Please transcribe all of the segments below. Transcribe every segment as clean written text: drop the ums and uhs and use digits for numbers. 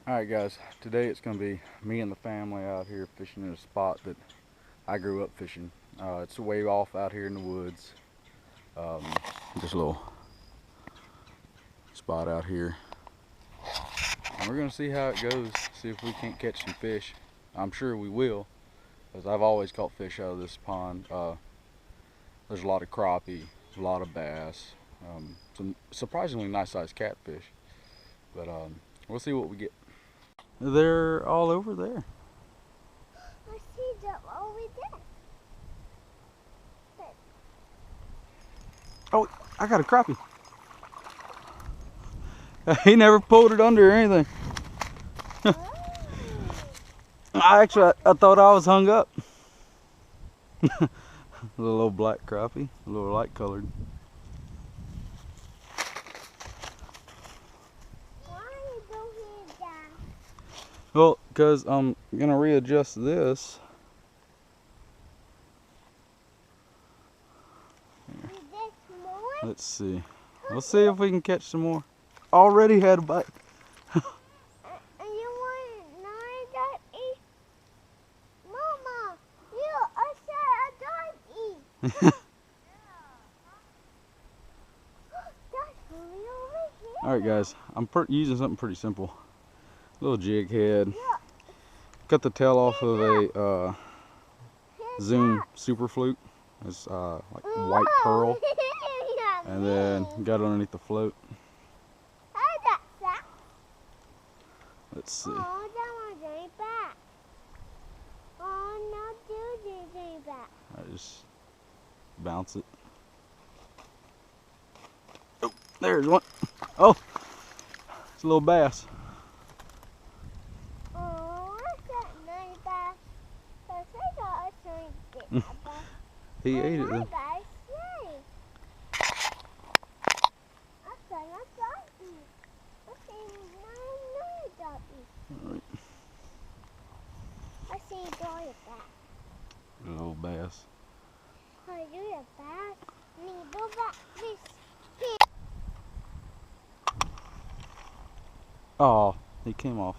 Alright guys, today it's going to be me and the family out here fishing in a spot that I grew up fishing. It's way off out here in the woods. Just a little spot out here. And we're going to see how it goes, see if we can't catch some fish. I'm sure we will, because I've always caught fish out of this pond. There's a lot of crappie, a lot of bass, some surprisingly nice sized catfish. But we'll see what we get. They're all over there. I see them over there. Oh, I got a crappie. He never pulled it under or anything. I thought I was hung up. A little black crappie, a little light colored. Why you go here, Dad? Well, because I'm going to readjust this. Is this more? Let's see. We'll see if we can catch some more. Already had a bite. And you want another doggy? Mama, I said a doggy. That's really over here. Alright guys, I'm using something pretty simple. Little jig head. Look. Cut the tail off of a Here's Zoom that. super flute. It's like white pearl. And then got it underneath the float. How's that, Zach? Let's see. Oh, that one's going back. Oh, no, dude, going back. I just bounce it. Oh, there's one. Oh, it's a little bass. Oh, what's that nice bass? Because I got a trying to get that bass. He ate it My then. bass, yay. I said a doggy. I see another doggy. Alright, I see a doggy back. a little bass. I do the back. Need go back this. Oh, he came off.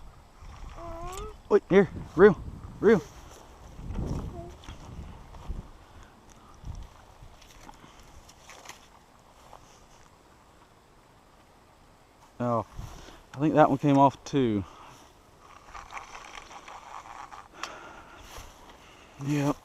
Oh, Wait, here, reel. Oh, I think that one came off too. Yep.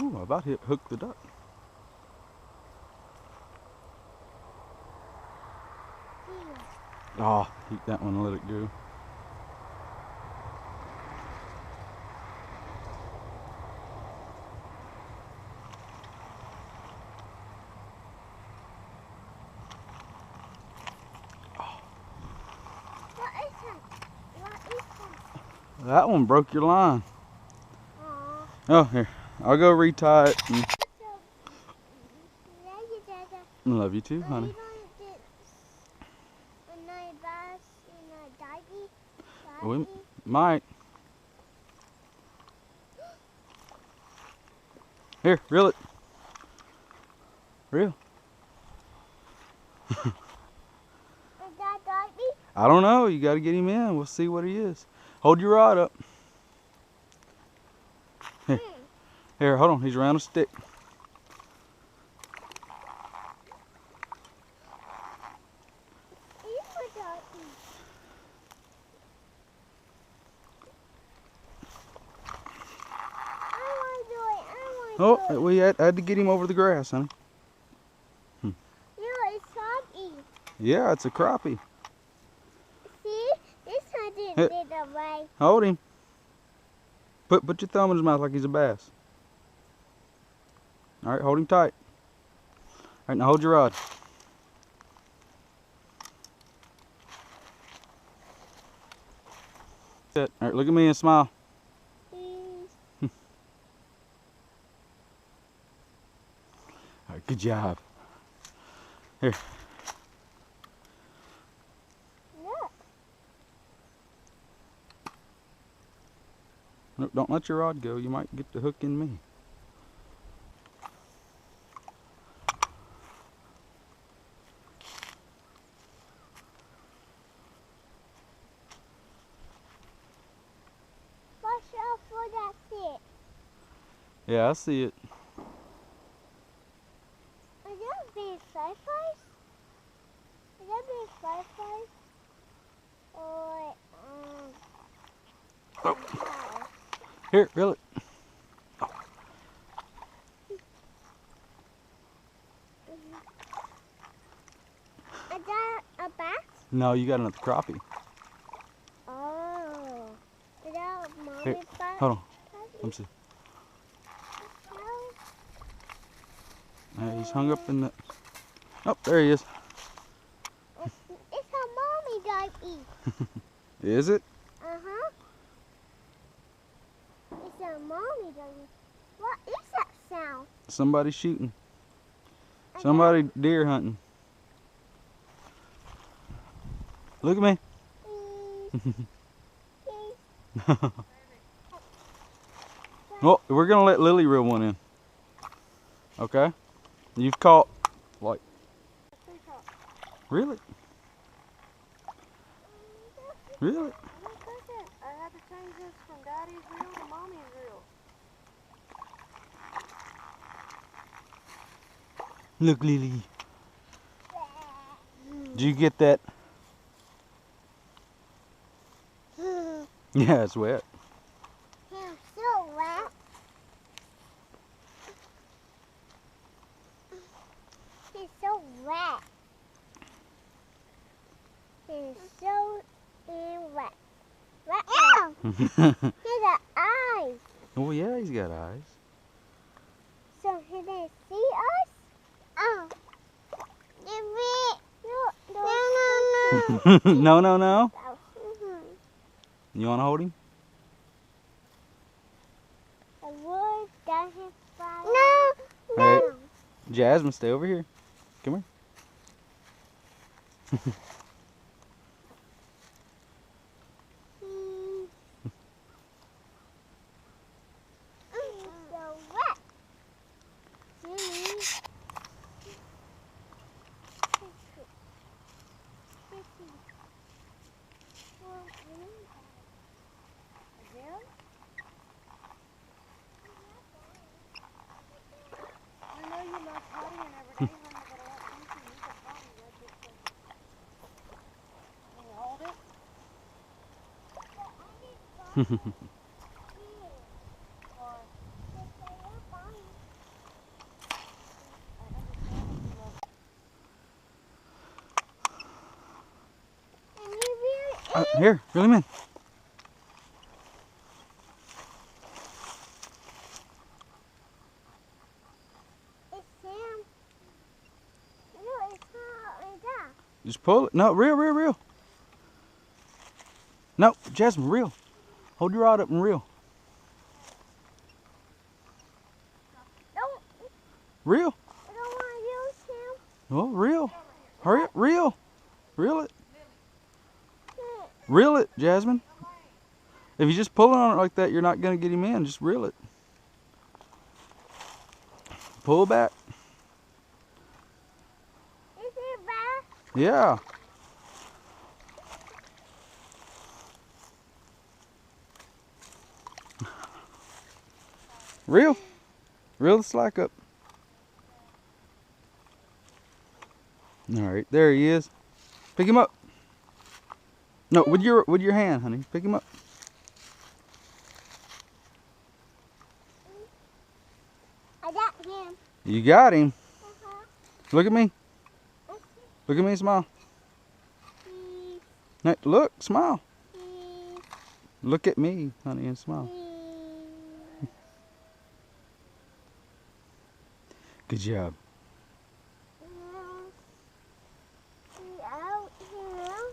Ooh, I about hooked the duck. here. Oh, eat that one and let it go. What is that? What is that? That one broke your line. Aw. Oh, here. I'll go retie it. And So, yeah, you did that. love you too, Are honey. you going to get another bass in a doggy? We might. Here, reel it. Reel. Is that doggy? I don't know. You got to get him in. We'll see what he is. Hold your rod up. Here. Here, hold on. He's around a stick. He's a doggy. I want to do it. I want to do Oh, it. we had to get him over the grass, honey. No, it's doggy. Yeah, it's a crappie. See? This one didn't Hey. get away. Hold him. Put your thumb in his mouth like he's a bass. All right, hold him tight. All right, now hold your rod. That's it. All right, look at me and smile. Please. All right, good job. Here. Look. No, don't let your rod go. You might get the hook in me. Watch out for that fish. Yeah, I see it. Is that a big fireflies? Is that big fireflies? Or, Oh. wow. Here, reel it. Is that a bass? No, you got another crappie. Oh. Is that a mommy Here, bass? hold on. Let me see. He's hung up in the... Oh, there he is. It's a mommy doggy. Is it? Uh-huh. It's a mommy doggy. What is that sound? Somebody shooting. Somebody deer hunting. Look at me. Well, we're going to let Lily reel one in. Okay? You've caught, like... Really? Really? I had to change this from daddy's reel to mommy's reel. Look, Lily. Did you get that? Yeah, it's wet. It's so wet. It's so wet. It's so wet. Wet. Ow! He's got eyes. Oh, yeah, he's got eyes. So he didn't see us? Oh. No. No, no, no. You want to hold him? The wood doesn't fly. No. Hey, Jasmine, stay over here. Come here. So wet. I know you love partying every day, honey, but I don't think you need a party. Can you hold it? Here, reel him in. It's Sam. No, it's not like that. Just pull it. No, reel. No, Jasmine, reel. Hold your rod up and reel. Don't. Reel. I don't want to use him. Well, reel. Hurry up, reel. Reel it. Reel it, Jasmine. If you just pull on it like that, you're not going to get him in. Just reel it. Pull back. Is it back? Yeah. Reel. Reel the slack up. All right, there he is. Pick him up. No, with your hand, honey. Pick him up. I got him. You got him. Uh-huh. Look at me. Look at me, smile. Please, Hey, look, smile. please, Look at me, honey, and smile. please. Good job. Out here.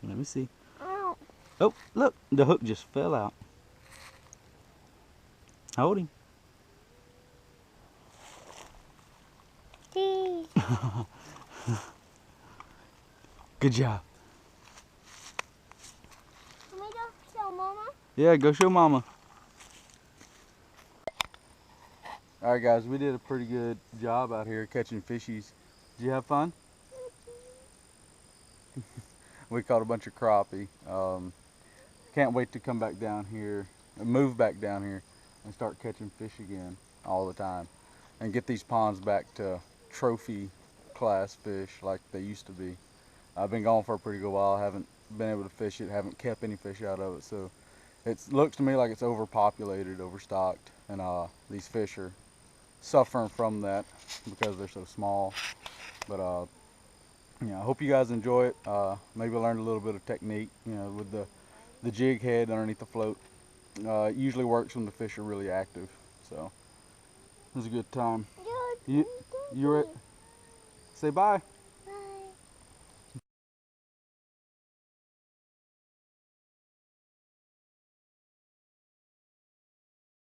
Let me see. Out. Oh, look, the hook just fell out. Hold him. Please. Good job. Can we go show Mama? Yeah, go show Mama. All right, guys, we did a pretty good job out here catching fishies. Did you have fun? We caught a bunch of crappie. Can't wait to come back down here, move back down here, and start catching fish again all the time, and get these ponds back to trophy class fish like they used to be. I've been gone for a pretty good while. I haven't been able to fish it, haven't kept any fish out of it, so it looks to me like it's overpopulated, overstocked, and these fish are suffering from that because they're so small. But yeah, I hope you guys enjoy it. Maybe learn a little bit of technique, with the jig head underneath the float. It usually works when the fish are really active. So it was a good time. You ready? Say bye.